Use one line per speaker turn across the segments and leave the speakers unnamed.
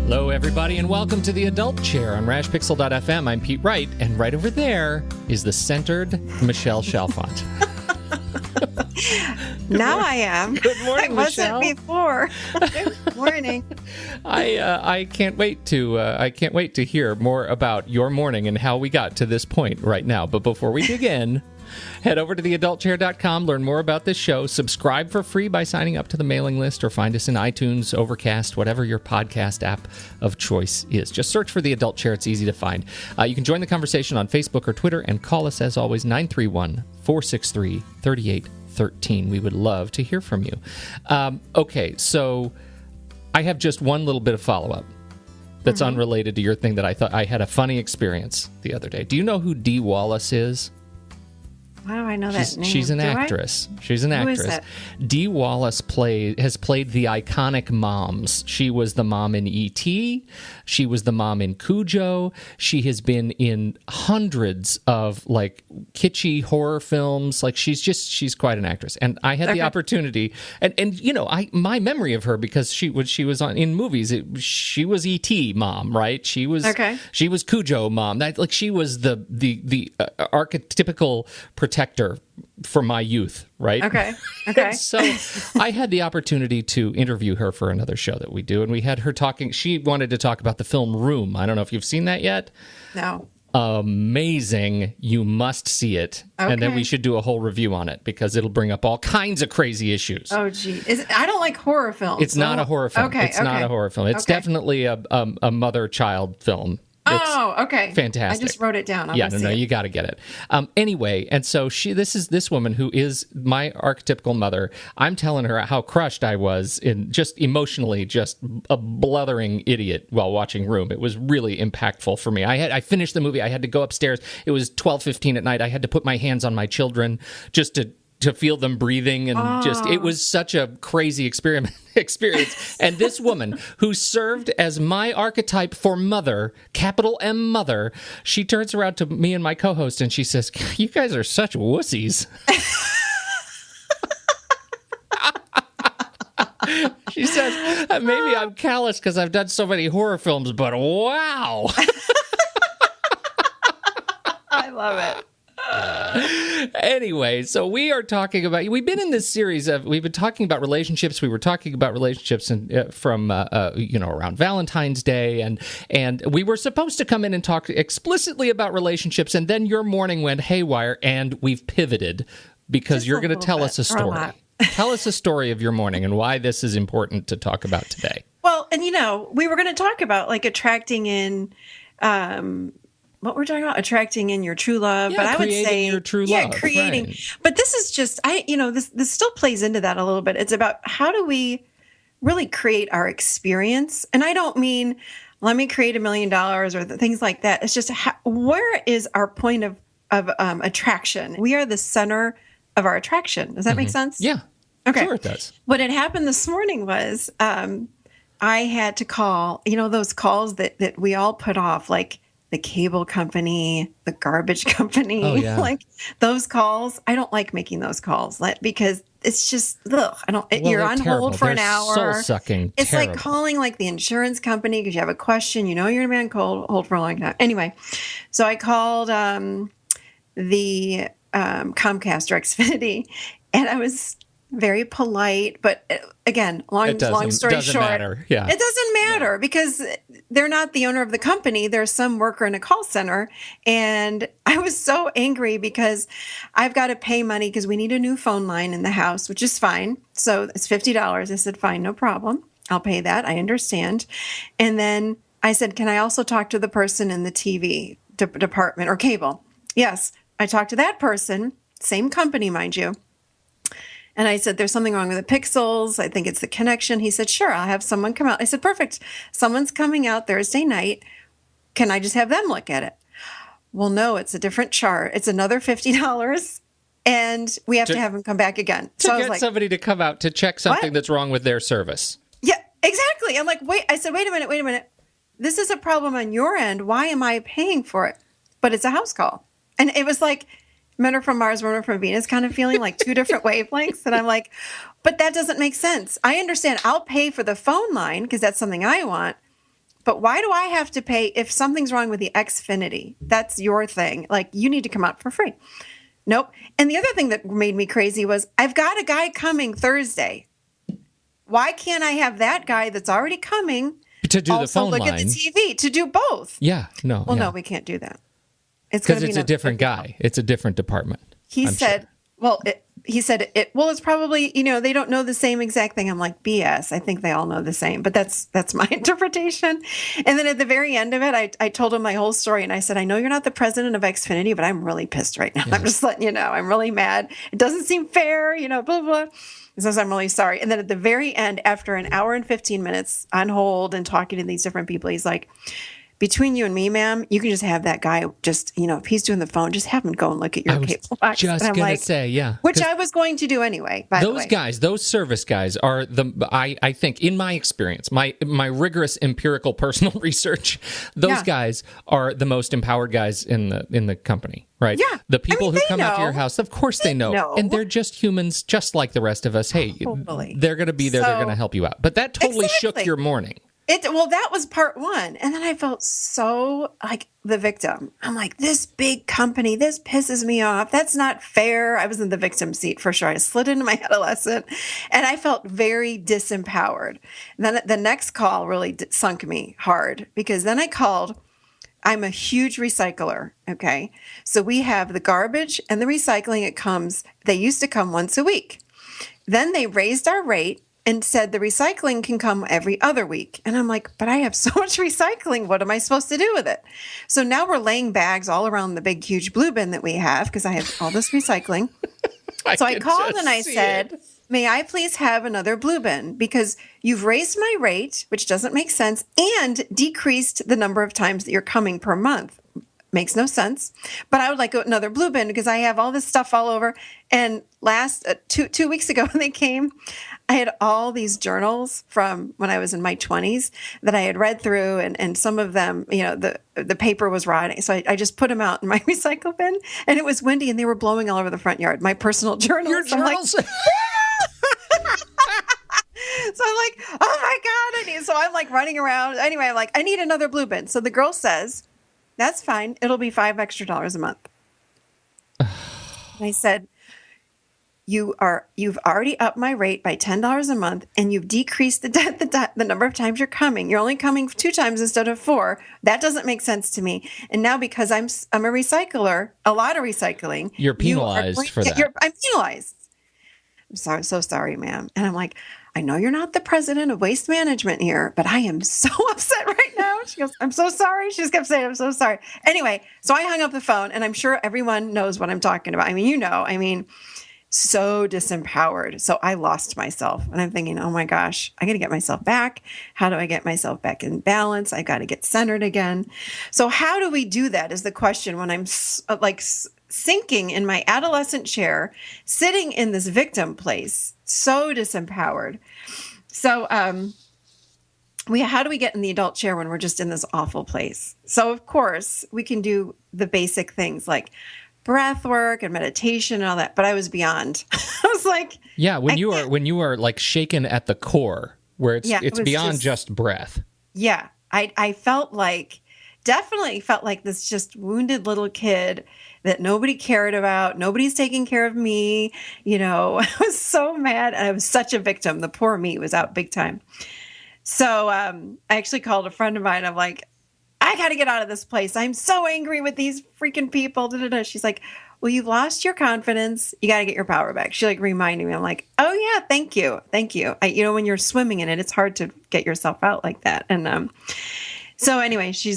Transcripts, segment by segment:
Hello, everybody, and welcome to the Adult Chair on rashpixel.fm. I'm Pete Wright, and right over there is the centered Michelle Chalfant.
Now I am.
Good morning,
Michelle.
Michelle.
I wasn't before. Good morning.
I can't wait to hear more about your morning and how we got to this point right now. But before we dig in, head over to theadultchair.com, learn more about this show, subscribe for free by signing up to the mailing list, or find us in iTunes, Overcast, whatever your podcast app of choice is. Just search for The Adult Chair. It's easy to find. You can join the conversation on Facebook or Twitter, and call us, as always, 931-463-3813. We would love to hear from you. Okay, so I have just one little bit of follow-up that's unrelated to your thing that I thought I had a funny experience the other day. Do you know who Dee Wallace is?
Why do I know that name?
She's an actress. She's an actress.
Who is that?
Dee Wallace has played the iconic moms. She was the mom in E.T. She was the mom in Cujo. She has been in hundreds of like kitschy horror films. Like she's quite an actress. And I had the opportunity, and you know, my memory of her, because she was in movies. She was E.T. mom, right? She was Cujo mom. She was the archetypical protector for my youth, right?
Okay.
So I had the opportunity to interview her for another show that we do, and we had her talking. She wanted to talk about the film Room. I don't know if you've seen that yet.
No.
Amazing. You must see it.
Okay.
And then we should do a whole review on it, because it'll bring up all kinds of crazy issues.
Oh, gee. I don't like horror films.
It's not a horror film.
Okay.
It's not a horror film. It's definitely a mother-child film.
Okay.
Fantastic.
I just wrote it down.
No, you got to get it. Anyway, and so this woman who is my archetypical mother. I'm telling her how crushed I was, in just emotionally, just a blithering idiot while watching Room. It was really impactful for me. I finished the movie. I had to go upstairs. It was 12:15 at night. I had to put my hands on my children just to feel them breathing, and it was such a crazy experience. And this woman, who served as my archetype for mother, capital M mother, she turns around to me and my co-host and she says, "You guys are such wussies." She says, "Maybe I'm callous because I've done so many horror films, but wow."
I love it.
Anyway, so we've been in this series we've been talking about relationships. We were talking about relationships from around Valentine's Day, and we were supposed to come in and talk explicitly about relationships, and then your morning went haywire, and we've pivoted because you're going to tell us a story. Tell us a story of your morning and why this is important to talk about today.
Well, and we were going to talk about like attracting in what we're talking about, attracting in your true love.
Yeah,
but I would say
your true love.
Creating. Right. But this is just, this still plays into that a little bit. It's about how do we really create our experience? And I don't mean, let me create $1 million or things like that. It's just, where is our point of attraction? We are the center of our attraction. Does that make sense?
Yeah.
Okay.
Sure it does.
What had happened this morning was I had to call, those calls that we all put off, like the cable company, the garbage company, like those calls. I don't like making those calls because it's just, you're on hold for an hour.
Soul-sucking.
It's like calling like the insurance company because you have a question, you're going to be on hold for a long time. Anyway, so I called the Comcast or Xfinity, and I was very polite, but again, long story short,
matter. Yeah.
It doesn't matter because they're not the owner of the company. There's some worker in a call center. And I was so angry because I've got to pay money because we need a new phone line in the house, which is fine. So it's $50. I said, fine, no problem. I'll pay that. I understand. And then I said, can I also talk to the person in the TV department or cable? Yes. I talked to that person, same company, mind you. And I said, there's something wrong with the pixels. I think it's the connection. He said, sure, I'll have someone come out. I said, perfect. Someone's coming out Thursday night. Can I just have them look at it? Well, no, it's a different chart. It's another $50. And we have to have them come back again.
So I was like, somebody to come out to check something that's wrong with their service.
Yeah, exactly. I'm like, wait. I said, wait a minute. This is a problem on your end. Why am I paying for it? But it's a house call. And it was like, Men are from Mars, women are from Venus kind of feeling, like two different wavelengths. And I'm like, but that doesn't make sense. I understand I'll pay for the phone line because that's something I want. But why do I have to pay if something's wrong with the Xfinity? That's your thing. Like, you need to come out for free. Nope. And the other thing that made me crazy was I've got a guy coming Thursday. Why can't I have that guy that's already coming
to do the phone
look
line?
At the TV, to do both?
Yeah, no.
Well, no, we can't do that.
It's because it's a different guy. It's a different department.
He said, it's probably, they don't know the same exact thing. I'm like, BS. I think they all know the same, but that's my interpretation. And then at the very end of it, I told him my whole story and I said, I know you're not the president of Xfinity, but I'm really pissed right now. Yeah. I'm just letting you know, I'm really mad. It doesn't seem fair, blah, blah. He says, I'm really sorry. And then at the very end, after an hour and 15 minutes on hold and talking to these different people, he's like, between you and me, ma'am, you can just have that guy just, if he's doing the phone, just have him go and look at your cable box.
Just going to say, yeah.
Which I was going to do anyway, by the way.
Those guys, those service guys are I think, in my experience, my rigorous empirical personal research, those guys are the most empowered guys in the company, right?
Yeah.
The people who come out to your house, of course they know. And they're just humans, just like the rest of us. Hey, totally. They're going to be there. They're going to help you out. But that totally shook your morning.
That was part one. And then I felt so like the victim. I'm like, this big company, this pisses me off. That's not fair. I was in the victim seat for sure. I slid into my adolescent and I felt very disempowered. And then the next call really sunk me hard because then I called. I'm a huge recycler. Okay. So we have the garbage and the recycling. They used to come once a week. Then they raised our rate and said the recycling can come every other week. And I'm like, but I have so much recycling. What am I supposed to do with it? So now we're laying bags all around the big, huge blue bin that we have because I have all this recycling. So I called and I said, may I please have another blue bin? Because you've raised my rate, which doesn't make sense, and decreased the number of times that you're coming per month. Makes no sense. But I would like another blue bin because I have all this stuff all over. And last 2 weeks ago when they came, I had all these journals from when I was in my 20s that I had read through, and some of them, the paper was rotting. So I just put them out in my recycle bin, and it was windy, and they were blowing all over the front yard. My personal journals.
Your journals?
So I'm like, oh my God. So I'm like running around. Anyway, I'm like, I need another blue bin. So the girl says, that's fine. It'll be $5 extra a month. I said, you've already upped my rate by $10 a month, and you've decreased the number of times you're coming. You're only coming 2 times instead of 4. That doesn't make sense to me. And now because I'm a recycler, a lot of recycling,
you're penalized for that. I'm
penalized. I'm sorry, so sorry, ma'am. And I'm like, I know you're not the president of waste management here, but I am so upset right now. She goes, I'm so sorry. She just kept saying, I'm so sorry. Anyway, so I hung up the phone, and I'm sure everyone knows what I'm talking about. I mean, so disempowered. So I lost myself, and I'm thinking, oh my gosh, I got to get myself back. How do I get myself back in balance? I got to get centered again. So how do we do that is the question when I'm sinking in my adolescent chair, sitting in this victim place, so disempowered. So, how do we get in the adult chair when we're just in this awful place? So, of course, we can do the basic things like breath work and meditation and all that. But I was beyond. I was like,
yeah, when you are like shaken at the core, where it's beyond just breath.
Yeah, I definitely felt like this just wounded little kid that nobody cared about. Nobody's taking care of me. I was so mad. And I was such a victim. The poor me was out big time. So I actually called a friend of mine. I'm like, I got to get out of this place. I'm so angry with these freaking people. She's like, well, you've lost your confidence. You got to get your power back. She reminded me. I'm like, oh yeah, thank you. Thank you. When you're swimming in it, it's hard to get yourself out like that. And, so anyway, she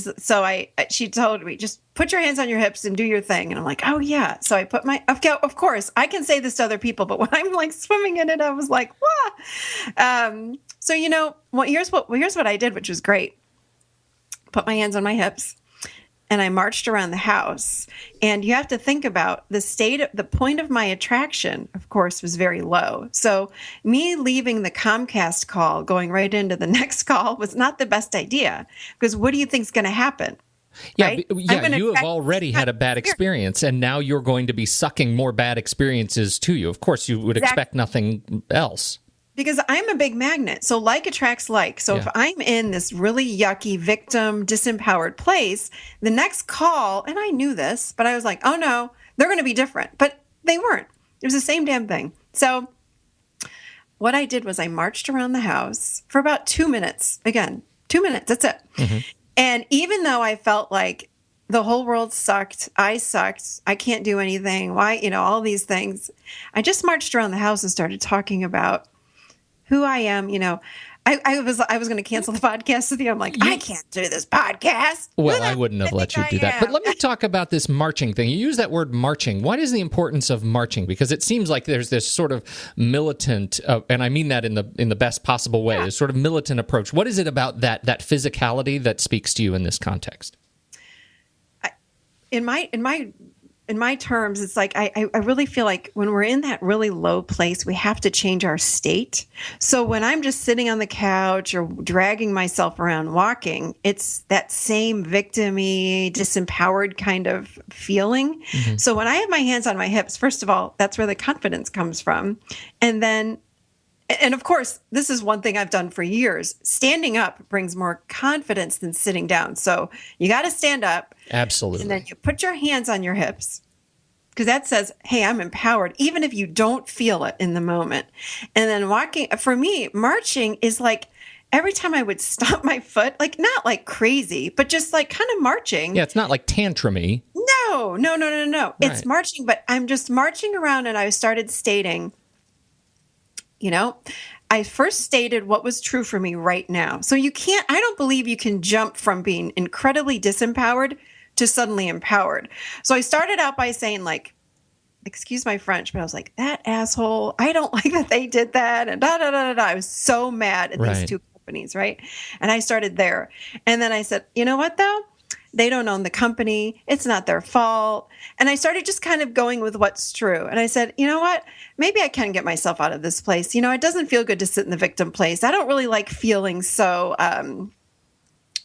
told me, just put your hands on your hips and do your thing. And I'm like, oh yeah. So I put of course I can say this to other people, but when I'm like swimming in it, I was like, wah. So, here's what I did, which was great. Put my hands on my hips and I marched around the house. And you have to think about the point of my attraction, of course, was very low. So me leaving the Comcast call, going right into the next call was not the best idea, because what do you think is going to happen?
Yeah,
right?
you have already had a bad experience, and now you're going to be sucking more bad experiences to you. Of course, you would expect nothing else.
Because I'm a big magnet. So like attracts like. So if I'm in this really yucky victim, disempowered place, the next call, and I knew this, but I was like, oh no, they're going to be different. But they weren't. It was the same damn thing. So what I did was I marched around the house for about 2 minutes. Again, 2 minutes. That's it. Mm-hmm. And even though I felt like the whole world sucked, I can't do anything, why, all these things, I just marched around the house and started talking about who I am. I was going to cancel the podcast with you. I'm like, I can't do this podcast.
Well, I wouldn't have let you do that. But let me talk about this marching thing. You use that word marching. What is the importance of marching? Because it seems like there's this sort of militant, and I mean that in the best possible way, this sort of militant approach. What is it about that physicality that speaks to you in this context?
In my terms, it's like I really feel like when we're in that really low place, we have to change our state. So when I'm just sitting on the couch or dragging myself around walking, it's that same victim-y, disempowered kind of feeling. Mm-hmm. So when I have my hands on my hips, first of all, that's where the confidence comes from. And of course, this is one thing I've done for years. Standing up brings more confidence than sitting down. So you got to stand up.
Absolutely.
And then you put your hands on your hips because that says, hey, I'm empowered, even if you don't feel it in the moment. And then walking, for me, marching is like every time I would stomp my foot, like not like crazy, but just like kind of marching.
Yeah, it's not like tantrum-y.
No. Right. It's marching, but I'm just marching around and I started stating, I first stated what was true for me right now. So I don't believe you can jump from being incredibly disempowered to suddenly empowered. So I started out by saying like, excuse my French, but I was like, that asshole, I don't like that they did that. And da, da, da, da, da. I was so mad at these two companies, right? And I started there. And then I said, you know what though? They don't own the company. It's not their fault. And I started just kind of going with what's true. And I said, you know what? Maybe I can get myself out of this place. It doesn't feel good to sit in the victim place. I don't really like feeling so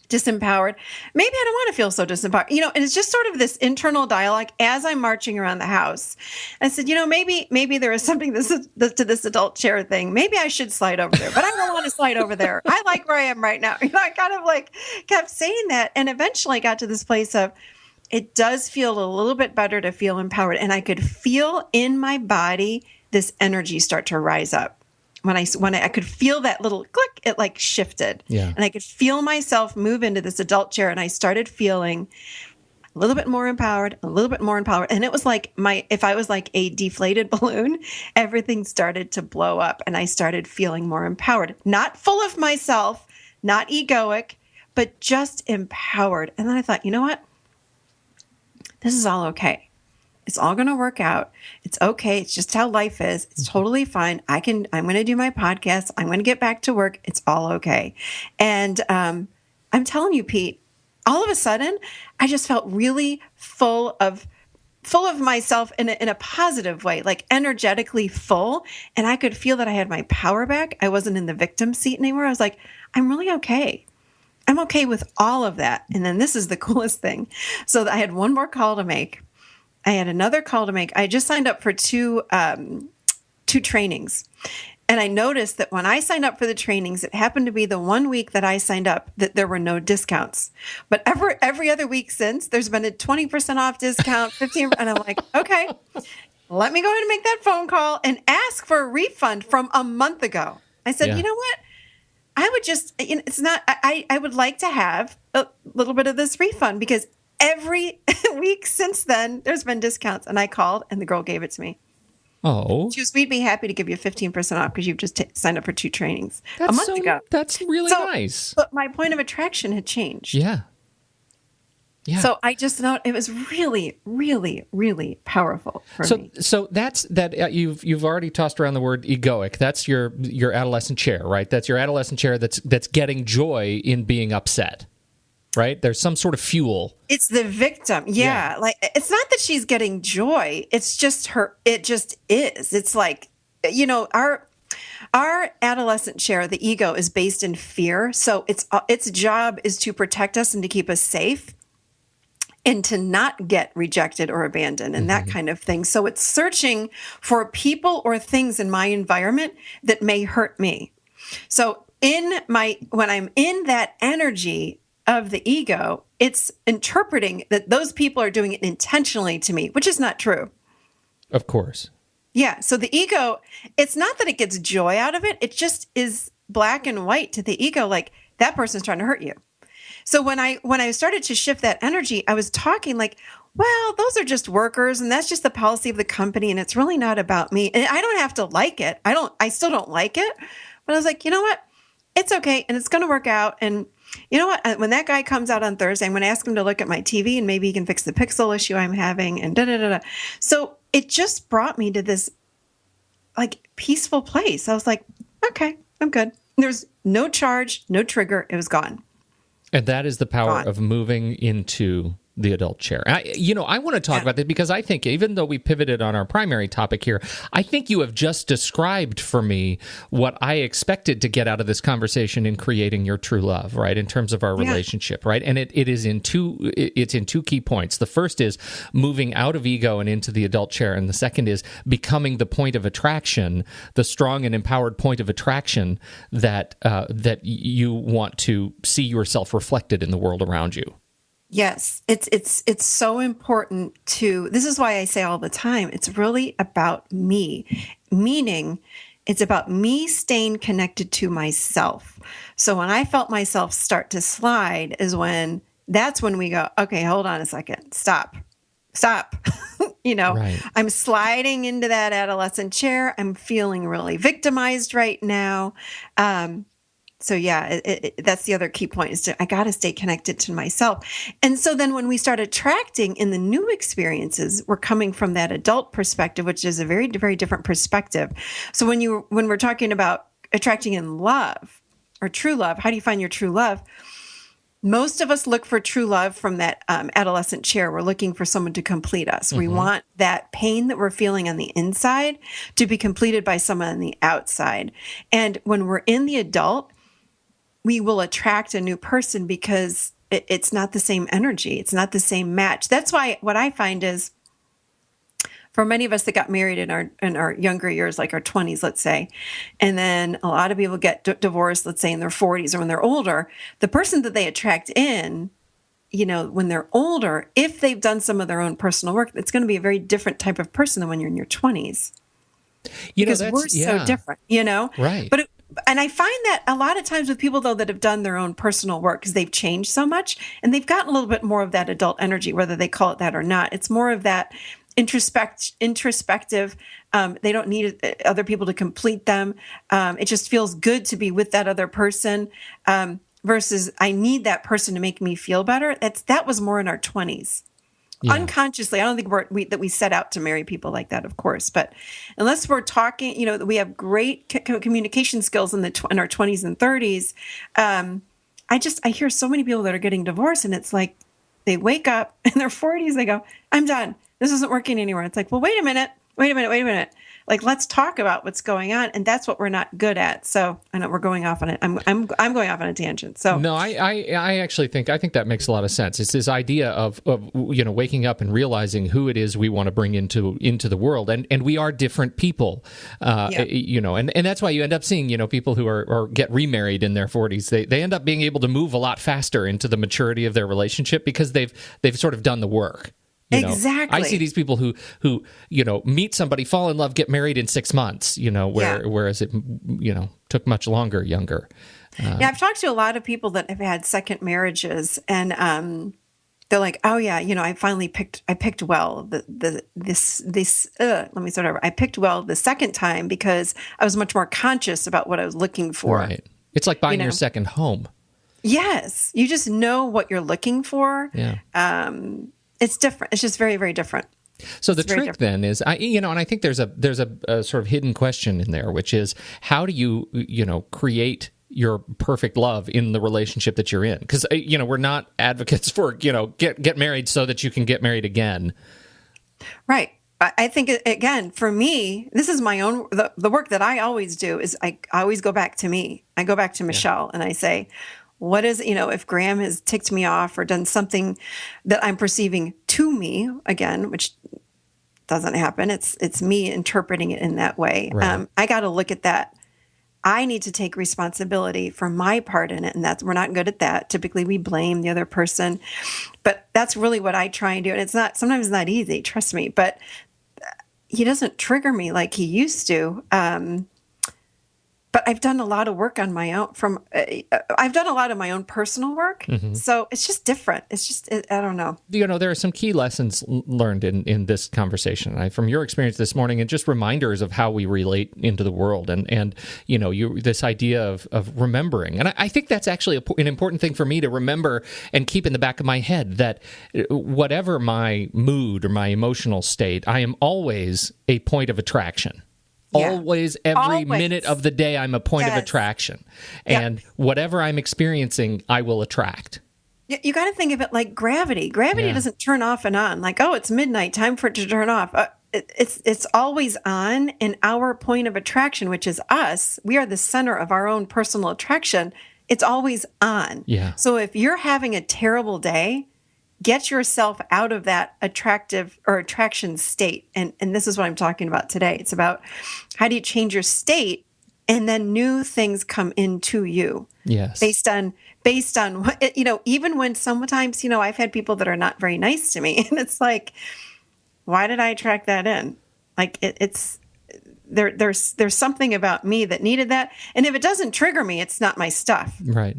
disempowered. Maybe I don't want to feel so disempowered. And it's just sort of this internal dialogue as I'm marching around the house. I said, maybe there is something to this adult chair thing. Maybe I should slide over there, but I don't want to slide over there. I like where I am right now. I kind of like kept saying that. And eventually I got to this place of, it does feel a little bit better to feel empowered. And I could feel in my body this energy start to rise up. When I could feel that little click, it like shifted. Yeah. And I could feel myself move into this adult chair. And I started feeling a little bit more empowered, a little bit more empowered. And it was like if I was like a deflated balloon, everything started to blow up and I started feeling more empowered, not full of myself, not egoic, but just empowered. And then I thought, you know what? This is all okay. It's all going to work out. It's okay. It's just how life is. It's totally fine. I'm going to do my podcast. I'm going to get back to work. It's all okay. And I'm telling you, Pete, all of a sudden, I just felt really full of myself in a positive way, like energetically full. And I could feel that I had my power back. I wasn't in the victim seat anymore. I was like, I'm really okay. I'm okay with all of that. And then this is the coolest thing. So I had one more call to make. I had another call to make. I just signed up for two trainings. And I noticed that when I signed up for the trainings, it happened to be the 1 week that I signed up that there were no discounts. But every other week since, there's been a 20% off discount, 15%. And I'm like, okay, let me go ahead and make that phone call and ask for a refund from a month ago. I said, You know what? I would just, it's not, I would like to have a little bit of this refund because every week since then, there's been discounts. And I called and the girl gave it to me.
Oh.
She goes, we'd be happy to give you 15% off because you've just signed up for 2 trainings a month ago.
That's really nice.
But my point of attraction had changed.
Yeah. Yeah.
So I just thought it was really, really, really powerful for me.
So that's that. You've already tossed around the word egoic. That's your adolescent chair, right? That's your adolescent chair that's getting joy in being upset. Right? There's some sort of fuel.
It's the victim. Yeah. Like, it's not that she's getting joy. It's just her. It just is. It's like, our adolescent chair, the ego, is based in fear. So its job is to protect us and to keep us safe. and to not get rejected or abandoned and that kind of thing. So it's searching for people or things in my environment that may hurt me. So when I'm in that energy of the ego, it's interpreting that those people are doing it intentionally to me, which is not true.
Of course.
Yeah. So the ego, it's not that it gets joy out of it. It just is black and white to the ego. Like, that person's trying to hurt you. So when I started to shift that energy, I was talking like, well, those are just workers and that's just the policy of the company. And it's really not about me. And I don't have to like it. I still don't like it. But I was like, you know what? It's okay. And it's going to work out. And you know what? When that guy comes out on Thursday, I'm going to ask him to look at my TV and maybe he can fix the pixel issue I'm having and da-da-da-da. So it just brought me to this like peaceful place. I was like, okay, I'm good. There's no charge, no trigger. It was gone.
And that is the power of moving into the adult chair. I want to talk about that because I think even though we pivoted on our primary topic here, I think you have just described for me what I expected to get out of this conversation in creating your true love, right? In terms of our relationship, right? And it's in two key points. The first is moving out of ego and into the adult chair. And the second is becoming the point of attraction, the strong and empowered point of attraction that you want to see yourself reflected in the world around you.
Yes, it's so important this is why I say all the time, it's really about me, meaning it's about me staying connected to myself. So when I felt myself start to slide that's when we go, okay, hold on a second, stop. Right. I'm sliding into that adolescent chair. I'm feeling really victimized right now. So yeah, that's the other key point is I got to stay connected to myself. And so then when we start attracting in the new experiences, we're coming from that adult perspective, which is a very, very different perspective. So when we're talking about attracting in love or true love, how do you find your true love? Most of us look for true love from that adolescent chair. We're looking for someone to complete us. We want that pain that we're feeling on the inside to be completed by someone on the outside. And when we're in the adult, we will attract a new person because it's not the same energy. It's not the same match. That's why what I find is for many of us that got married in our younger years, like our 20s, let's say, and then a lot of people get divorced, let's say in their 40s or when they're older, the person that they attract in, when they're older, if they've done some of their own personal work, it's going to be a very different type of person than when you're in your 20s. Because we're so different,
Right.
And I find that a lot of times with people, though, that have done their own personal work, because they've changed so much and they've gotten a little bit more of that adult energy, whether they call it that or not. It's more of that introspective. They don't need other people to complete them. It just feels good to be with that other person versus I need that person to make me feel better. That was more in our 20s. Yeah. Unconsciously, I don't think that we set out to marry people like that, of course. But unless we're talking, we have great communication skills in our 20s and 30s. I hear so many people that are getting divorced, and it's like they wake up in their 40s, they go, "I'm done. This isn't working anymore." It's like, well, wait a minute. Like, let's talk about what's going on, and that's what we're not good at. So I know we're going off on it. I'm going off on a tangent. So
no, I actually think that makes a lot of sense. It's this idea of waking up and realizing who it is we want to bring into the world, and we are different people, and that's why you end up seeing people who are get remarried in their 40s. They end up being able to move a lot faster into the maturity of their relationship because they've sort of done the work.
Exactly.
I see these people who meet somebody, fall in love, get married in 6 months, whereas it, took much younger.
I've talked to a lot of people that have had second marriages and, they're like, oh yeah, I finally picked well let me start over. I picked well the second time because I was much more conscious about what I was looking for.
Right. It's like buying your second home. Yes.
You just know what you're looking for.
Yeah.
It's different. It's just very, very different.
So the trick then is, and I think there's a sort of hidden question in there, which is how do you create your perfect love in the relationship that you're in? Because we're not advocates for get married so that you can get married again.
Right. I think again for me, this is my own the work that I always do is I always go back to me. I go back to Michelle and I say, What is, if Graham has ticked me off or done something that I'm perceiving to me, again, which doesn't happen. It's me interpreting it in that way.
Right.
I got to look at that. I need to take responsibility for my part in it. And we're not good at that. Typically we blame the other person, but that's really what I try and do. And sometimes it's not easy, trust me, but he doesn't trigger me like he used to. But I've done a lot of work on my own I've done a lot of my own personal work. Mm-hmm. So it's just different. It's just, I don't know.
There are some key lessons learned in this conversation from your experience this morning, and just reminders of how we relate into the world. And this idea of remembering. And I think that's actually an important thing for me to remember and keep in the back of my head, that whatever my mood or my emotional state, I am always a point of attraction. Yeah. Always, every minute of the day, I'm a point of attraction. And whatever I'm experiencing, I will attract.
You got to think of it like gravity. Gravity doesn't turn off and on. Like, oh, it's midnight, time for it to turn off. It's always on, and our point of attraction, which is us, we are the center of our own personal attraction. It's always on.
Yeah.
So if you're having a terrible day, get yourself out of that attraction state. And this is what I'm talking about today. It's about how do you change your state, and then new things come into you.
Yes.
Based on what, even when sometimes, I've had people that are not very nice to me, and it's like, why did I attract that in? Like there's something about me that needed that. And if it doesn't trigger me, it's not my stuff.
Right.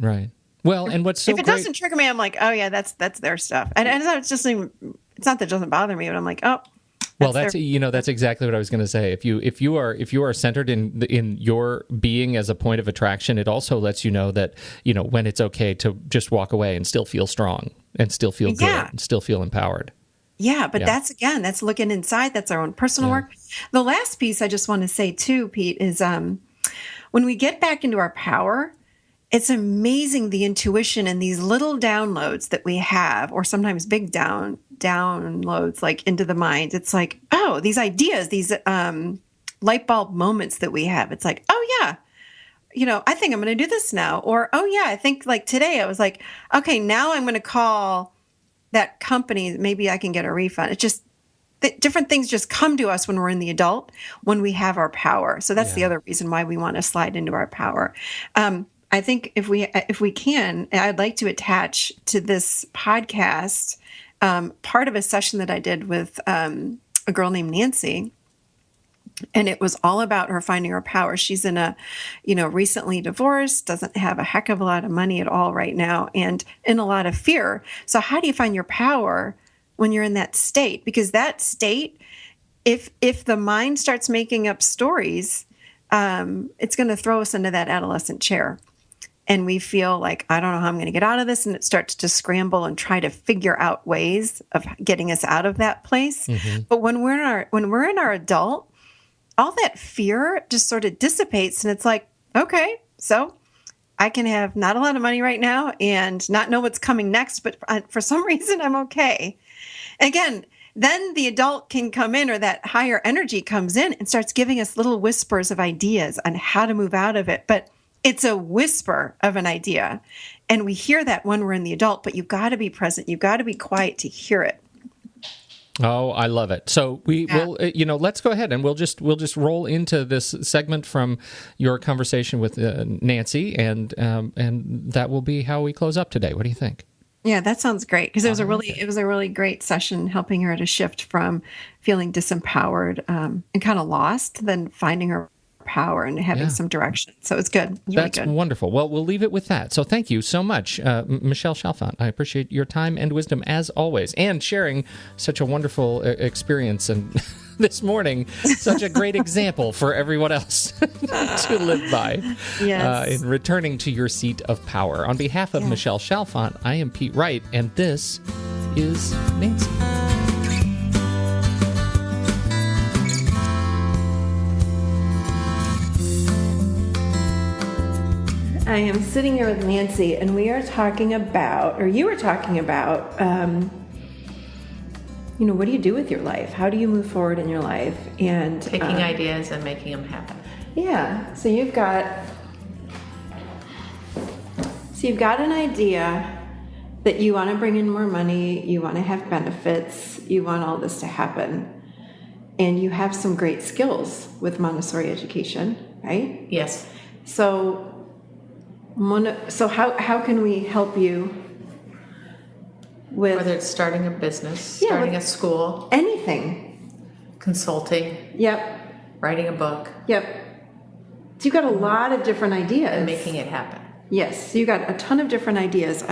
Well, and what's so
if it
great...
doesn't trigger me, I'm like, oh yeah, that's their stuff. And it's just, it's not that it doesn't bother me, but I'm like, oh.
Well, that's exactly what I was going to say. If you are centered in your being as a point of attraction, it also lets you know that when it's okay to just walk away and still feel strong and still feel good and still feel empowered.
Yeah, but that's looking inside. That's our own personal work. The last piece I just want to say too, Pete, is when we get back into our power, it's amazing the intuition and these little downloads that we have, or sometimes big downloads like into the mind. It's like, oh, these ideas, these light bulb moments that we have. It's like, oh yeah, I think I'm going to do this now. Or, oh yeah, I think like today I was like, okay, now I'm going to call that company. Maybe I can get a refund. It's just different things just come to us when we're in the adult, when we have our power. So that's the other reason why we want to slide into our power. I think if we can, I'd like to attach to this podcast part of a session that I did with a girl named Nancy, and it was all about her finding her power. She's in a, recently divorced, doesn't have a heck of a lot of money at all right now, and in a lot of fear. So how do you find your power when you're in that state? Because that state, if the mind starts making up stories, it's going to throw us into that adolescent chair. And we feel like, I don't know how I'm going to get out of this. And it starts to scramble and try to figure out ways of getting us out of that place. Mm-hmm. But when we're in our adult, all that fear just sort of dissipates. And it's like, okay, so I can have not a lot of money right now and not know what's coming next. But for some reason, I'm okay. And again, then the adult can come in, or that higher energy comes in and starts giving us little whispers of ideas on how to move out of it. But it's a whisper of an idea. And we hear that when we're in the adult, but you've got to be present. You've got to be quiet to hear it.
Oh, I love it. So we will, let's go ahead and we'll just roll into this segment from your conversation with Nancy, and that will be how we close up today. What do you think?
Yeah, that sounds great, because it was a really great session, helping her to shift from feeling disempowered and kind of lost, then finding her power and having some direction. So it's good. It's
That's
really good.
Wonderful. Well, we'll leave it with that. So thank you so much, Michelle Chalfant. I appreciate your time and wisdom as always, and sharing such a wonderful experience, and this morning, such a great example for everyone else to live by in returning to your seat of power. On behalf of Michelle Chalfant, I am Pete Wright, and this is Nancy.
I am sitting here with Nancy, and we are talking about, or you were talking about, what do you do with your life? How do you move forward in your life? And
taking ideas and making them happen.
Yeah. So you've got So you've got an idea that you want to bring in more money, you want to have benefits, you want all this to happen, and you have some great skills with Montessori education, right?
Yes.
So, how can we help you with
Whether it's starting a business,
Yeah,
starting
with-
a school,
anything?
consulting,
Yep,
writing a book,
yep. So you've got a lot of different ideas.
and making it happen.
Yes, so you got a ton of different ideas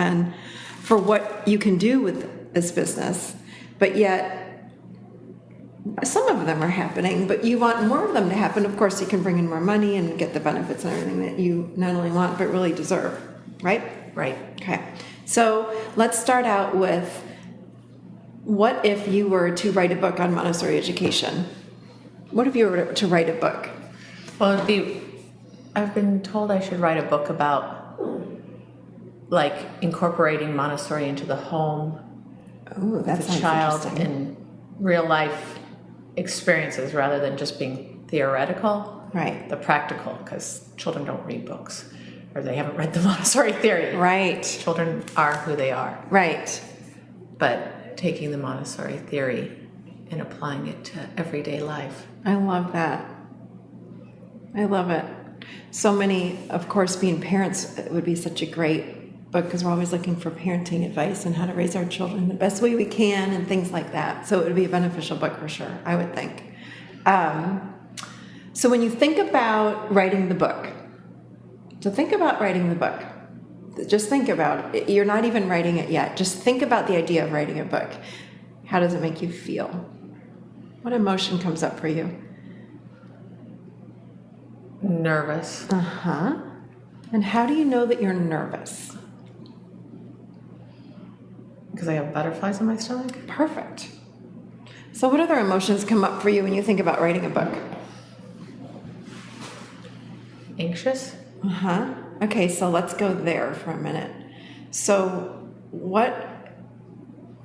for what you can do with this business, but yet some of them are happening, but you want more of them to happen. Of course, you can bring in more money and get the benefits and everything that you not only want, but really deserve, right?
Right.
Okay, so let's start out with, what if you were to write a book on Montessori education? What if you were to write a book?
Well, I've been told I should write a book about like incorporating Montessori into the home,
Oh, that
the
sounds
child,
interesting.
and real life experiences rather than just being theoretical.
Right.
The practical, because children don't read books, or they haven't read the Montessori theory.
Right,
Children are who they are.
right.
But taking the Montessori theory and applying it to everyday life.
I love that. I love it. So many, of course, being parents, it would be such a great book because we're always looking for parenting advice and how to raise our children the best way we can and things like that. So it would be a beneficial book for sure, I would think. So when you think about writing the book, just think about it. You're not even writing it yet. Just think about the idea of writing a book. How does it make you feel? What emotion comes up for you?
Nervous.
Uh-huh. And how do you know that you're nervous?
Because I have butterflies in my stomach.
Perfect. So what other emotions come up for you when you think about writing a book?
Anxious.
Uh-huh. Okay, so let's go there for a minute. So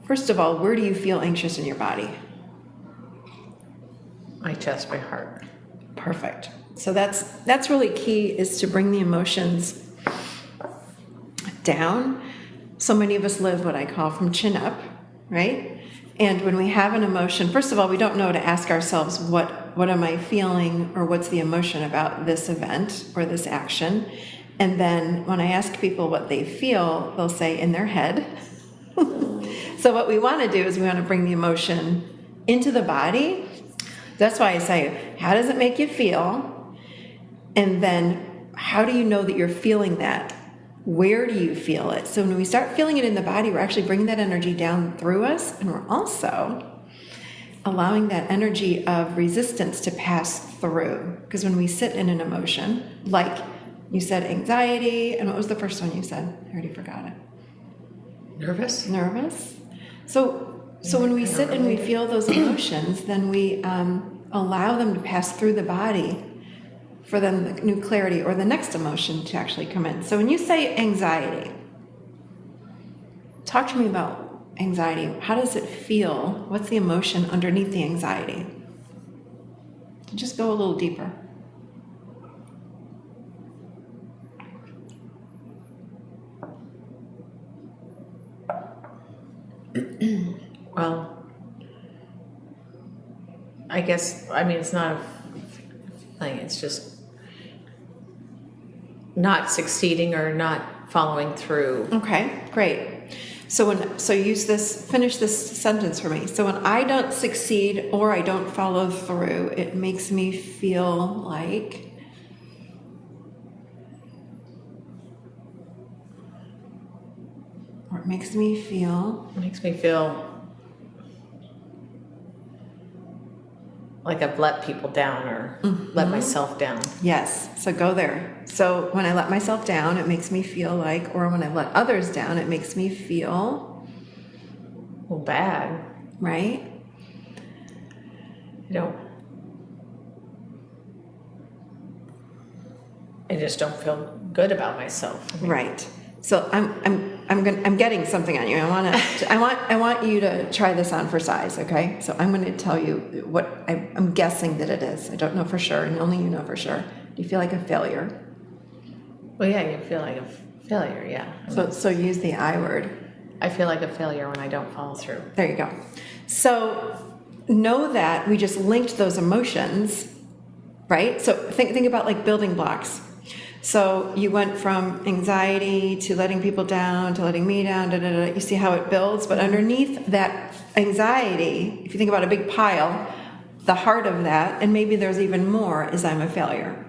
first of all, where do you feel anxious in your body?
My chest, my heart.
Perfect. So that's really key, is to bring the emotions down. So many of us live what I call from chin up, right? And when we have an emotion, first of all, we don't know to ask ourselves, what am I feeling, or what's the emotion about this event or this action? And then when I ask people what they feel, they'll say in their head. So what we want to do is we want to bring the emotion into the body. That's why I say, how does it make you feel? And then how do you know that you're feeling that? Where do you feel it? So when we start feeling it in the body, we're actually bringing that energy down through us, and we're also allowing that energy of resistance to pass through. Because when we sit in an emotion, like you said anxiety, and what was the first one you said? I already forgot it.
Nervous.
Nervous. So when we sit and we feel those emotions, then we allow them to pass through the body for then the new clarity or the next emotion to actually come in. So when you say anxiety, talk to me about anxiety. How does it feel? What's the emotion underneath the anxiety? Just go a little deeper.
Well, I guess, it's not a thing. It's just not succeeding or not following through.
Okay, great. So finish this sentence for me. So when I don't succeed or I don't follow through, it makes me feel like... Or it makes me feel...
It makes me feel like I've let people down or let myself down.
Yes, so go there. So when I let myself down, it makes me feel like, or when I let others down, it makes me feel...
Well, bad.
Right?
I just don't feel good about myself.
Right. So I'm getting something on you. I want you to try this on for size, okay? So I'm going to tell you what I'm guessing that it is. I don't know for sure, and only you know for sure. Do you feel like a failure?
Well, yeah, you feel like a Failure, yeah.
So use the I word.
I feel like a failure when I don't follow through.
There you go. So know that we just linked those emotions, right? So think about like building blocks. So you went from anxiety to letting people down to letting me down. Da, da, da. You see how it builds, but underneath that anxiety, if you think about a big pile, the heart of that, and maybe there's even more, is I'm a failure.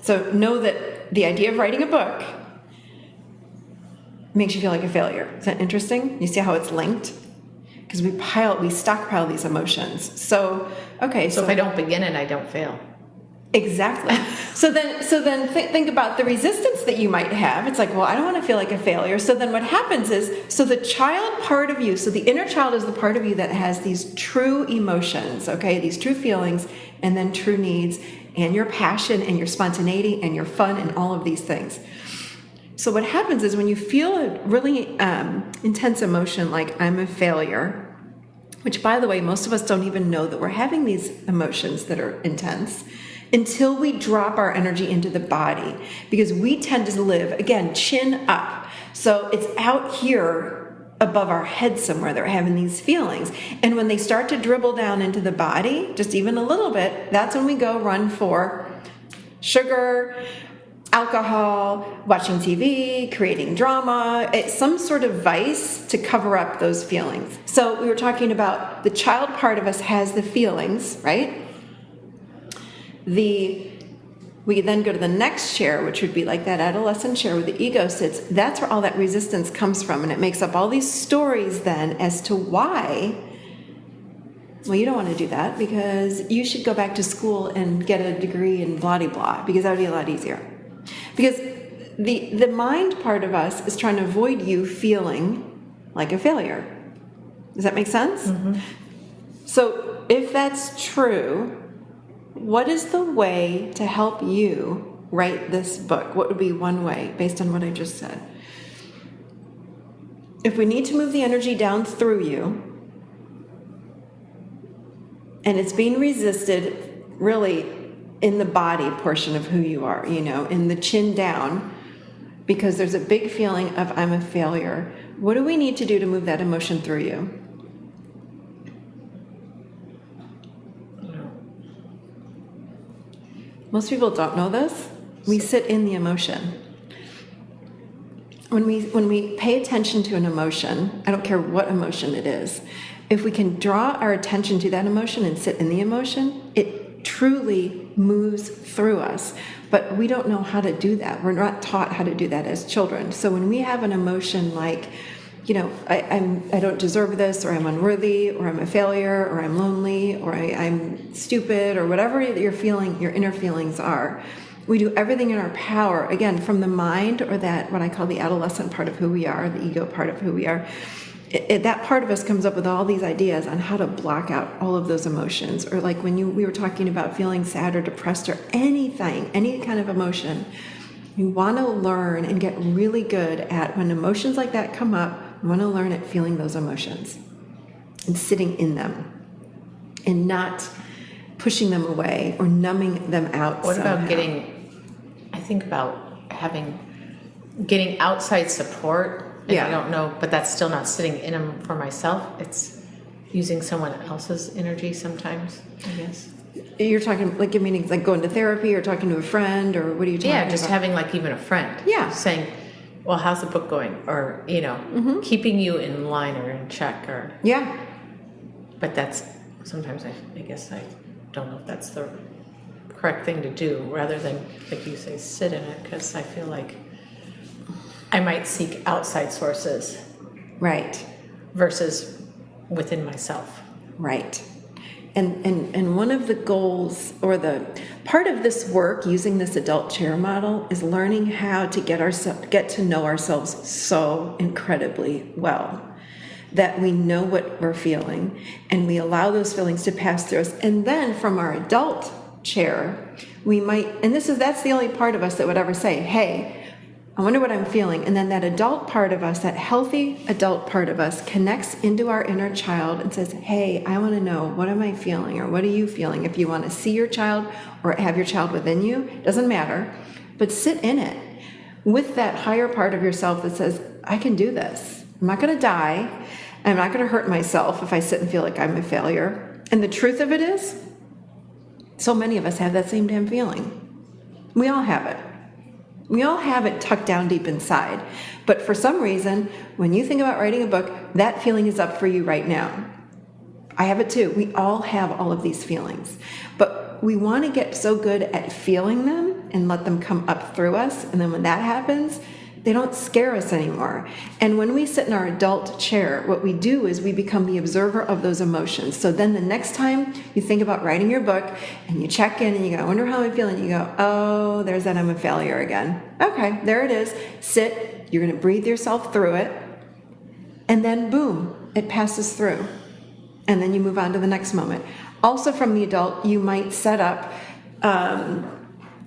So know that the idea of writing a book makes you feel like a failure. Is that interesting? You see how it's linked? Because we stockpile these emotions. So, okay.
So if I don't begin it, I don't fail.
Exactly. So then think about the resistance that you might have. It's like, well, I don't want to feel like a failure. So then what happens is, so the child part of you, so the inner child is the part of you that has these true emotions, okay, these true feelings, and then true needs, and your passion and your spontaneity and your fun and all of these things. So what happens is when you feel a really intense emotion like I'm a failure, which by the way, most of us don't even know that we're having these emotions that are intense until we drop our energy into the body, because we tend to live, again, chin up. So it's out here above our head somewhere that we're having these feelings. And when they start to dribble down into the body, just even a little bit, that's when we go run for sugar, alcohol, watching TV, creating drama. It's some sort of vice to cover up those feelings. So we were talking about the child part of us has the feelings, right? We then go to the next chair, which would be like that adolescent chair where the ego sits. That's where all that resistance comes from. And it makes up all these stories then as to why, well, you don't want to do that because you should go back to school and get a degree in blah, blah, blah, because that would be a lot easier. Because the mind part of us is trying to avoid you feeling like a failure. Does that make sense? Mm-hmm. So if that's true, what is the way to help you write this book? What would be one way based on what I just said? If we need to move the energy down through you, and it's being resisted really in the body portion of who you are, in the chin down, because there's a big feeling of I'm a failure. What do we need to do to move that emotion through you? Most people don't know this. We sit in the emotion. When we pay attention to an emotion, I don't care what emotion it is, if we can draw our attention to that emotion and sit in the emotion, it truly moves through us. But we don't know how to do that. We're not taught how to do that as children. So when we have an emotion like, I don't deserve this, or I'm unworthy, or I'm a failure, or I'm lonely, or I'm stupid, or whatever you're feeling, your inner feelings are, we do everything in our power, again, from the mind, or that, what I call the adolescent part of who we are, the ego part of who we are. That part of us comes up with all these ideas on how to block out all of those emotions. Or like when we were talking about feeling sad or depressed or anything, any kind of emotion, you want to learn and get really good at when emotions like that come up, you want to learn at feeling those emotions and sitting in them and not pushing them away or numbing them out.
What about I think about getting outside support. And I don't know, but that's still not sitting in them for myself. It's using someone else's energy sometimes, I guess.
You're talking, like, give me an example, like going to therapy or talking to a friend, or what are you talking about?
Yeah, just having like even a friend.
Yeah.
Saying, well, how's the book going? Or, keeping you in line or in check or.
Yeah.
But that's, sometimes I guess I don't know if that's the correct thing to do, rather than, like you say, sit in it, because I feel like I might seek outside sources.
Right.
Versus within myself.
Right. And one of the goals, or the part of this work using this adult chair model, is learning how to get to know ourselves so incredibly well that we know what we're feeling and we allow those feelings to pass through us. And then from our adult chair, we might, and that's the only part of us that would ever say, hey, I wonder what I'm feeling. And then that adult part of us, that healthy adult part of us, connects into our inner child and says, hey, I want to know, what am I feeling, or what are you feeling? If you want to see your child or have your child within you, doesn't matter, but sit in it. with that higher part of yourself that says, I can do this. I'm not going to die. I'm not going to hurt myself if I sit and feel like I'm a failure. And the truth of it is, so many of us have that same damn feeling. We all have it. We all have it tucked down deep inside. But for some reason, when you think about writing a book, that feeling is up for you right now. I have it too. We all have all of these feelings. But we want to get so good at feeling them and let them come up through us. And then when that happens, they don't scare us anymore. And when we sit in our adult chair, what we do is we become the observer of those emotions. So then the next time you think about writing your book and you check in and you go, I wonder how I'm feeling. You go, oh, there's that I'm a failure again. Okay, there it is. Sit. You're going to breathe yourself through it. And then boom, it passes through. And then you move on to the next moment. Also from the adult, you might set up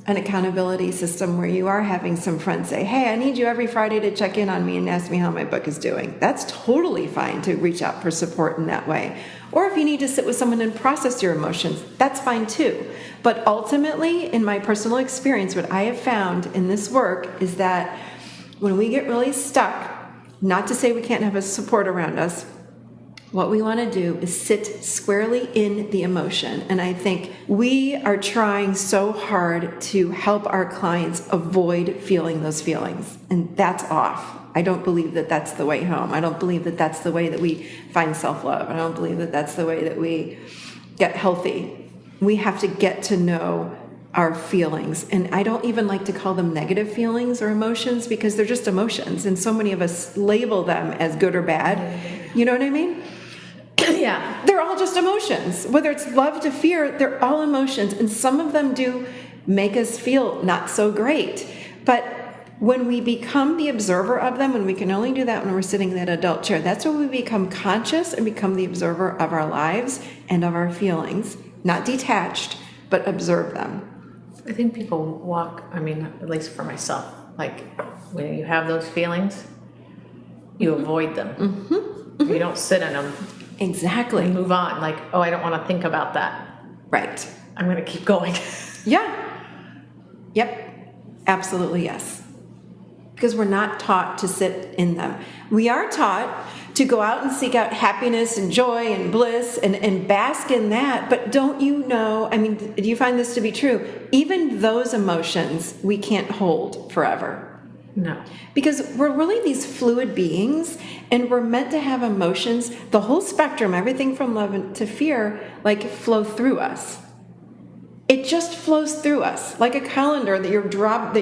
an accountability system where you are having some friends say, hey, I need you every Friday to check in on me and ask me how my book is doing. That's totally fine to reach out for support in that way. Or if you need to sit with someone and process your emotions, that's fine too. But ultimately, in my personal experience, what I have found in this work is that when we get really stuck, not to say we can't have a support around us, what we want to do is sit squarely in the emotion. And I think we are trying so hard to help our clients avoid feeling those feelings. And that's off. I don't believe that that's the way home. I don't believe that that's the way that we find self-love. I don't believe that that's the way that we get healthy. We have to get to know our feelings. And I don't even like to call them negative feelings or emotions because they're just emotions. And so many of us label them as good or bad. You know what I mean?
Yeah.
They're all just emotions. Whether it's love to fear, they're all emotions. And some of them do make us feel not so great. But when we become the observer of them, and we can only do that when we're sitting in that adult chair, that's when we become conscious and become the observer of our lives and of our feelings. Not detached, but observe them.
I think people walk, I mean, at least for myself, like when you have those feelings, you avoid them. Mm-hmm. Mm-hmm. You don't sit in them.
Exactly.
And move on. Like, oh, I don't want to think about that.
Right.
I'm going to keep going.
Yeah. Yep. Absolutely yes. Because we're not taught to sit in them. We are taught to go out and seek out happiness and joy and bliss and bask in that. But don't you know, I mean, do you find this to be true? Even those emotions we can't hold forever.
No.
Because we're really these fluid beings and we're meant to have emotions, the whole spectrum, everything from love to fear, like flow through us. It just flows through us like a colander that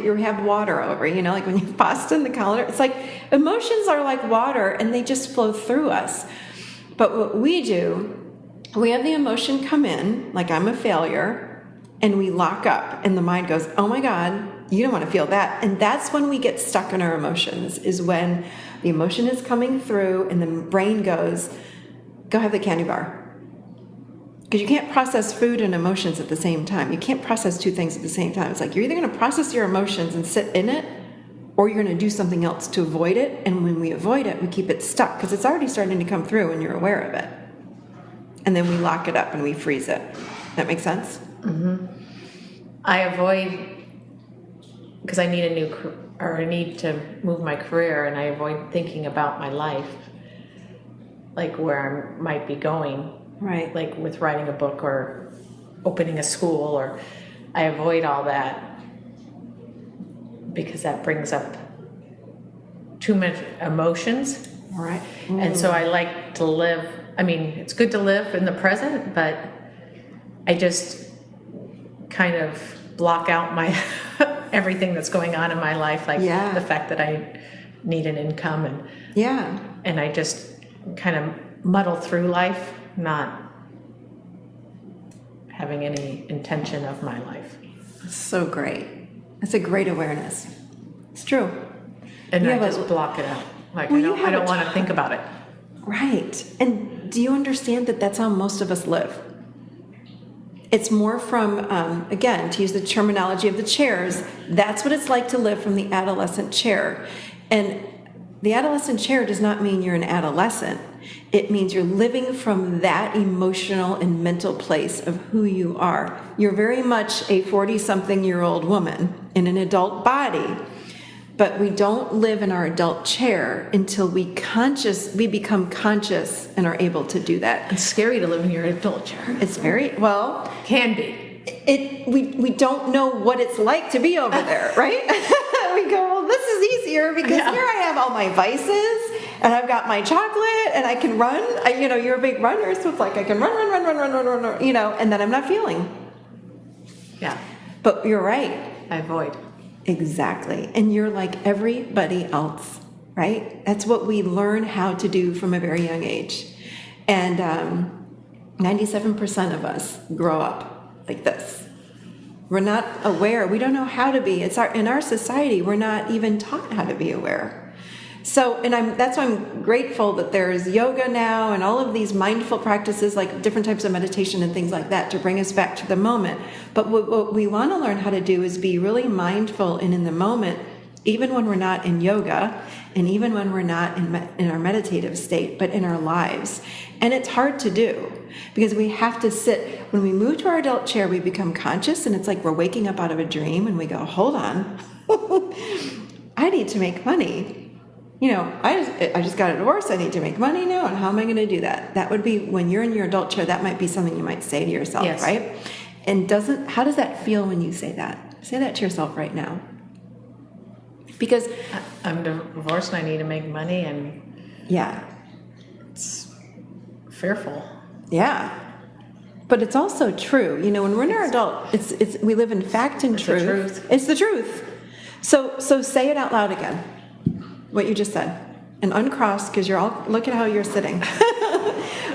you have water over, you know, like when you pasta in the colander. It's like emotions are like water and they just flow through us. But what we do, we have the emotion come in, like I'm a failure, and we lock up and the mind goes, oh my God, you don't want to feel that. And that's when we get stuck in our emotions, is when the emotion is coming through and the brain goes, go have the candy bar. Because you can't process food and emotions at the same time. You can't process two things at the same time. It's like you're either going to process your emotions and sit in it, or you're going to do something else to avoid it. And when we avoid it, we keep it stuck because it's already starting to come through and you're aware of it. And then we lock it up and we freeze it. That makes sense?
Mm-hmm. I avoid, because I need to move my career, and I avoid thinking about my life, like where I might be going.
Right.
Like with writing a book or opening a school, or I avoid all that because that brings up too much emotions.
Right.
And so I like to live, I mean, it's good to live in the present, but I just kind of block out my everything that's going on in my life, like the fact that I need an income and I just kind of muddle through life, not having any intention of my life.
That's so great. That's a great awareness. It's true.
And I just block it out. Like, I don't want to think about it.
Right. And do you understand that that's how most of us live? It's more from, again, to use the terminology of the chairs, that's what it's like to live from the adolescent chair. And the adolescent chair does not mean you're an adolescent. It means you're living from that emotional and mental place of who you are. You're very much a 40-something-year-old woman in an adult body. but we don't live in our adult chair until we become conscious and are able to do that.
It's scary to live in your adult chair.
It's very, well,
Can be.
we don't know what it's like to be over there, right? We go, well, this is easier because here I have all my vices and I've got my chocolate and I can run. You're a big runner, so it's like I can run, and then I'm not feeling.
Yeah.
But you're right.
I avoid.
Exactly. And you're like everybody else, right? That's what we learn how to do from a very young age. And 97% of us grow up like this. We're not aware. We don't know how to be. In our society, we're not even taught how to be aware. So, that's why I'm grateful that there's yoga now and all of these mindful practices, like different types of meditation and things like that, to bring us back to the moment. But what we want to learn how to do is be really mindful and in the moment, even when we're not in yoga and even when we're not in our meditative state, but in our lives. And it's hard to do because we have to sit. When we move to our adult chair, we become conscious, and it's like we're waking up out of a dream, and we go, hold on, I need to make money. I just got a divorce. I need to make money now, and how am I going to do that? That would be when you're in your adult chair. That might be something you might say to yourself,
yes.
Right? And how does that feel when you say that? Say that to yourself right now. Because
I'm divorced and I need to make money, and
yeah,
it's fearful.
Yeah. But it's also true. When we're in our adult, we live in fact and truth.
The truth.
It's the truth. So say it out loud again. What you just said. And uncross, because look at how you're sitting.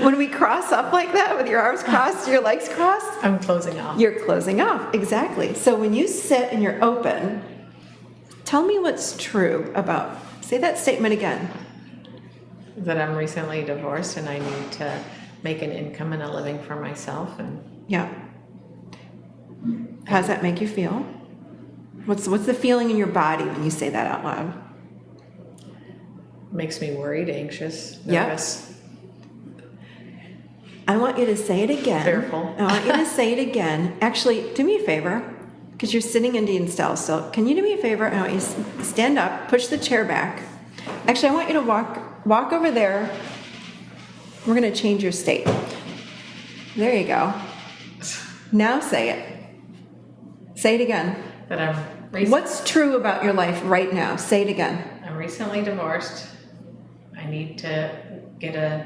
When we cross up like that with your arms crossed, your legs crossed.
I'm closing off.
You're closing off. Exactly. So when you sit and you're open, tell me what's true about, say that statement again.
That I'm recently divorced and I need to make an income and a living for myself.
Yeah. How does that make you feel? What's the feeling in your body when you say that out loud?
Makes me worried, anxious, nervous.
Yep. I want you to say it again.
Fearful.
I want you to say it again. Actually, do me a favor, because you're sitting Indian style. So can you do me a favor? I want you to stand up, push the chair back. Actually, I want you to walk over there. We're going to change your state. There you go. Now say it. Say it again.
That
What's true about your life right now? Say it again.
I'm recently divorced. I need to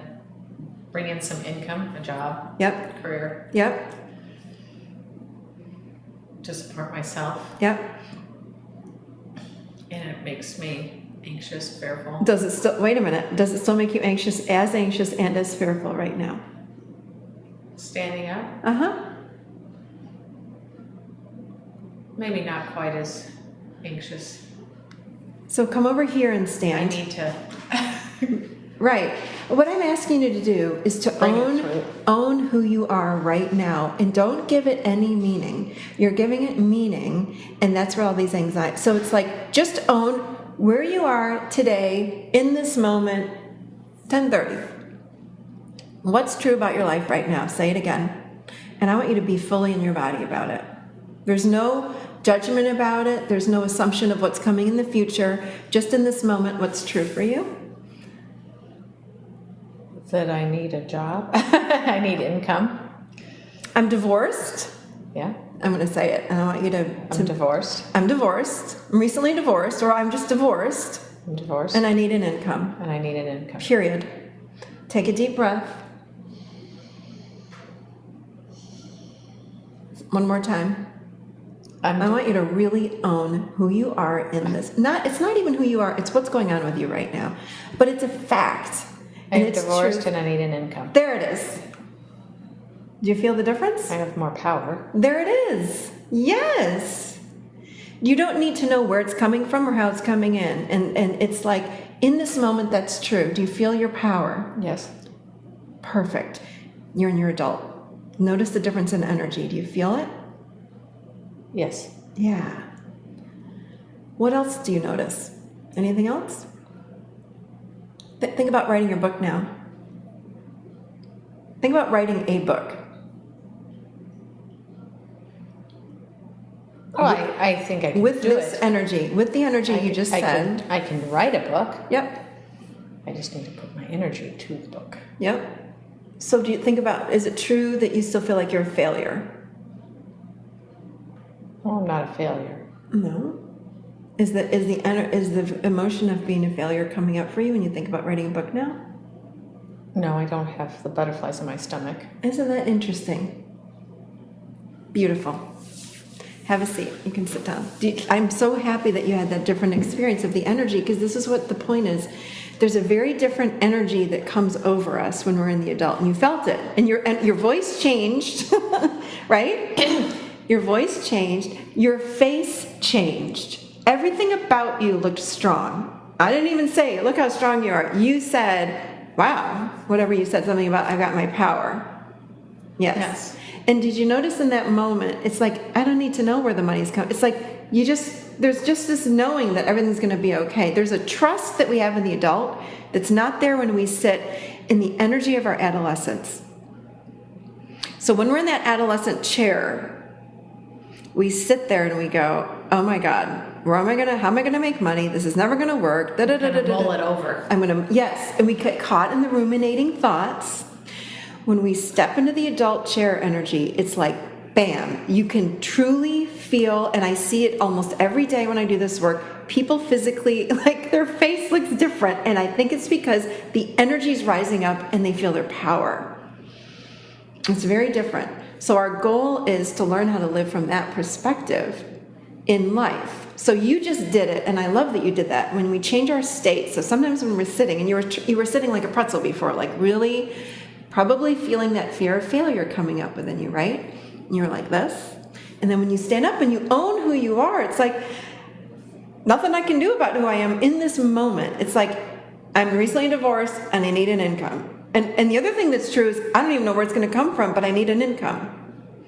bring in some income, a job,
Yep.
career,
Yep.
to support myself.
Yep.
And it makes me anxious, fearful.
Does it still, wait a minute, does it still make you anxious and as fearful right now?
Standing up?
Uh-huh.
Maybe not quite as anxious.
So come over here and
I
stand.
need to
Right. What I'm asking you to do is to
Bring it through.
own who you are right now, and don't give it any meaning. You're giving it meaning, and that's where all these anxiety. So it's like, just own where you are today in this moment, 10:30. What's true about your life right now? Say it again. And I want you to be fully in your body about it. There's no judgment about it. There's no assumption of what's coming in the future. Just in this moment, what's true for you?
that I need a job. I need income.
I'm divorced.
Yeah.
I'm going to say it, and I want you to...
I'm divorced.
I'm divorced. I'm recently divorced, or I'm just divorced.
I'm divorced.
And I need an income.
And I need an income.
Period. Take a deep breath. One more time. I want you to really own who you are in this. It's not even who you are, it's what's going on with you right now. But it's a fact.
I'm
it's
divorced
true.
and I need an income.
There it is. Do you feel the difference?
I have more power.
There it is. Yes. You don't need to know where it's coming from or how it's coming in. And it's like, in this moment, that's true. Do you feel your power?
Yes.
Perfect. You're in your adult. Notice the difference in energy. Do you feel it?
Yes.
Yeah. What else do you notice? Anything else? Think about writing your book now. Think about writing a book.
Oh, I think I can
with
do
this
it.
energy, with the energy you just said.
I can write a book.
Yep.
I just need to put my energy to the book.
Yep. So do you think about, is it true that you still feel like you're a failure?
Well, I'm not a failure.
No. Is the emotion of being a failure coming up for you when you think about writing a book now?
No, I don't have the butterflies in my stomach.
Isn't that interesting? Beautiful. Have a seat. You can sit down. I'm so happy that you had that different experience of the energy, because this is what the point is. There's a very different energy that comes over us when we're in the adult, and you felt it, and your voice changed, right? Your voice changed. Your face changed. Everything about you looked strong. I didn't even say, look how strong you are. You said, wow, whatever you said, something about, I got my power. Yes. And did you notice in that moment, it's like, I don't need to know where the money's coming. It's like, there's just this knowing that everything's going to be okay. There's a trust that we have in the adult that's not there when we sit in the energy of our adolescence. So when we're in that adolescent chair, we sit there and we go, oh my God, how am I going to make money? This is never going to work.
Mull it over.
Yes. And we get caught in the ruminating thoughts. When we step into the adult chair energy, it's like, bam, you can truly feel, and I see it almost every day when I do this work, people physically, like their face looks different. And I think it's because the energy is rising up and they feel their power. It's very different. So our goal is to learn how to live from that perspective in life. So you just did it, and I love that you did that. When we change our state, so sometimes when we're sitting, and you were sitting like a pretzel before, like really probably feeling that fear of failure coming up within you, right? And you're like this. And then when you stand up and you own who you are, it's like nothing I can do about who I am in this moment. It's like I'm recently divorced and I need an income. And the other thing that's true is I don't even know where it's going to come from, but I need an income.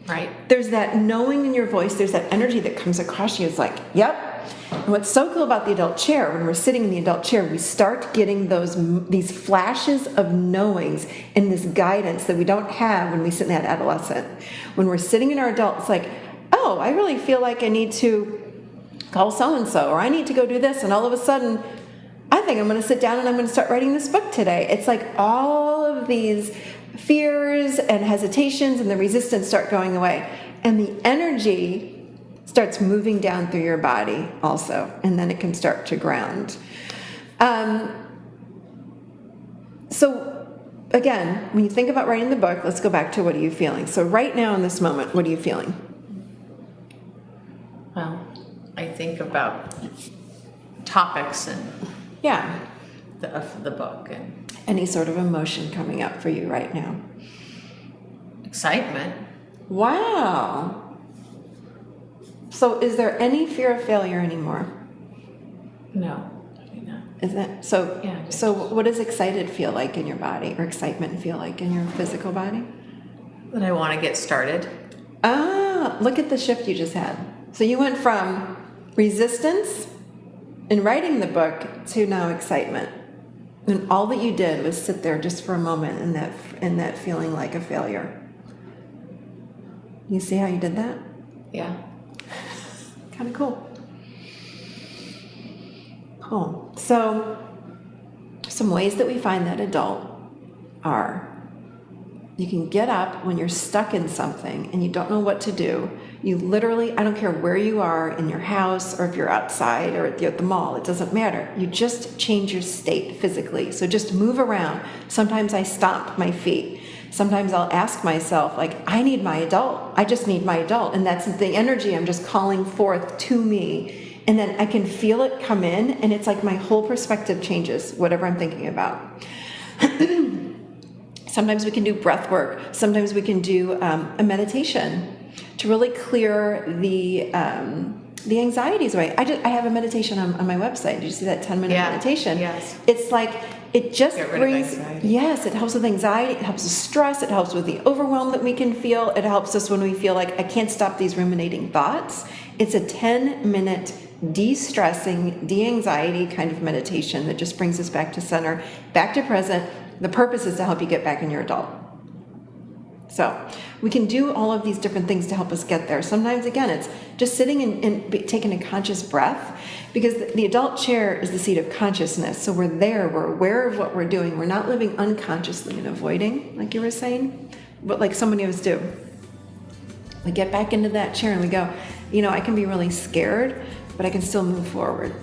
Right.
There's that knowing in your voice. There's that energy that comes across you. It's like, yep. And what's so cool about the adult chair, when we're sitting in the adult chair, we start getting these flashes of knowings and this guidance that we don't have when we sit in that adolescent. When we're sitting in our adult, it's like, oh, I really feel like I need to call so-and-so, or I need to go do this. And all of a sudden, I think I'm going to sit down and I'm going to start writing this book today. It's like all of these fears and hesitations and the resistance start going away. And the energy starts moving down through your body also. And then it can start to ground. So again, when you think about writing the book, let's go back to what are you feeling? So right now in this moment, what are you feeling?
Well, I think about topics and the book and
any sort of emotion coming up for you right now.
Excitement.
Wow. So is there any fear of failure anymore?
No, definitely not.
Is that so?
Yeah.
So what does excited feel like in your body, or excitement feel like in your physical body?
That I want to get started.
Ah, look at the shift you just had. So you went from resistance in writing the book to now excitement. And all that you did was sit there just for a moment in that feeling like a failure. You see how you did that?
Yeah.
Kind of cool. Cool. So some ways that we find that adult are you can get up when you're stuck in something and you don't know what to do. You literally, I don't care where you are in your house or if you're outside or at the mall, it doesn't matter. You just change your state physically. So just move around. Sometimes I stomp my feet. Sometimes I'll ask myself, like, I need my adult. I just need my adult. And that's the energy I'm just calling forth to me. And then I can feel it come in, and it's like my whole perspective changes, whatever I'm thinking about. Sometimes we can do breath work. Sometimes we can do a meditation to really clear the anxieties away. I have a meditation on my website. Did you see that 10-minute meditation?
Yes.
It's like it just brings,
yes,
it helps with anxiety, it helps with stress, it helps with the overwhelm that we can feel. It helps us when we feel like I can't stop these ruminating thoughts. It's a 10-minute de-stressing, de-anxiety kind of meditation that just brings us back to center, back to present. The purpose is to help you get back in your adult. So we can do all of these different things to help us get there. Sometimes, again, it's just sitting and taking a conscious breath, because the adult chair is the seat of consciousness. So we're there, we're aware of what we're doing. We're not living unconsciously and avoiding, like you were saying, but like so many of us do. We get back into that chair and we go, I can be really scared, but I can still move forward.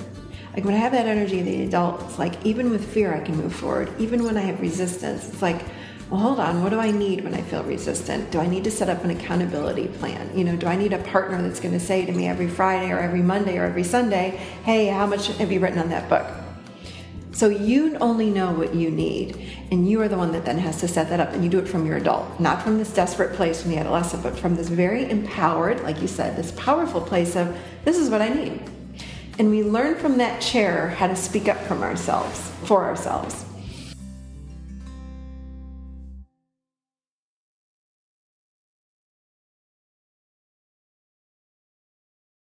Like when I have that energy of the adult, it's like even with fear, I can move forward. Even when I have resistance, it's like, well, hold on, what do I need when I feel resistant? Do I need to set up an accountability plan? Do I need a partner that's going to say to me every Friday or every Monday or every Sunday, hey, how much have you written on that book? So you only know what you need, and you are the one that then has to set that up, and you do it from your adult, not from this desperate place from the adolescent, but from this very empowered, like you said, this powerful place of, this is what I need. And we learn from that chair how to speak up for ourselves.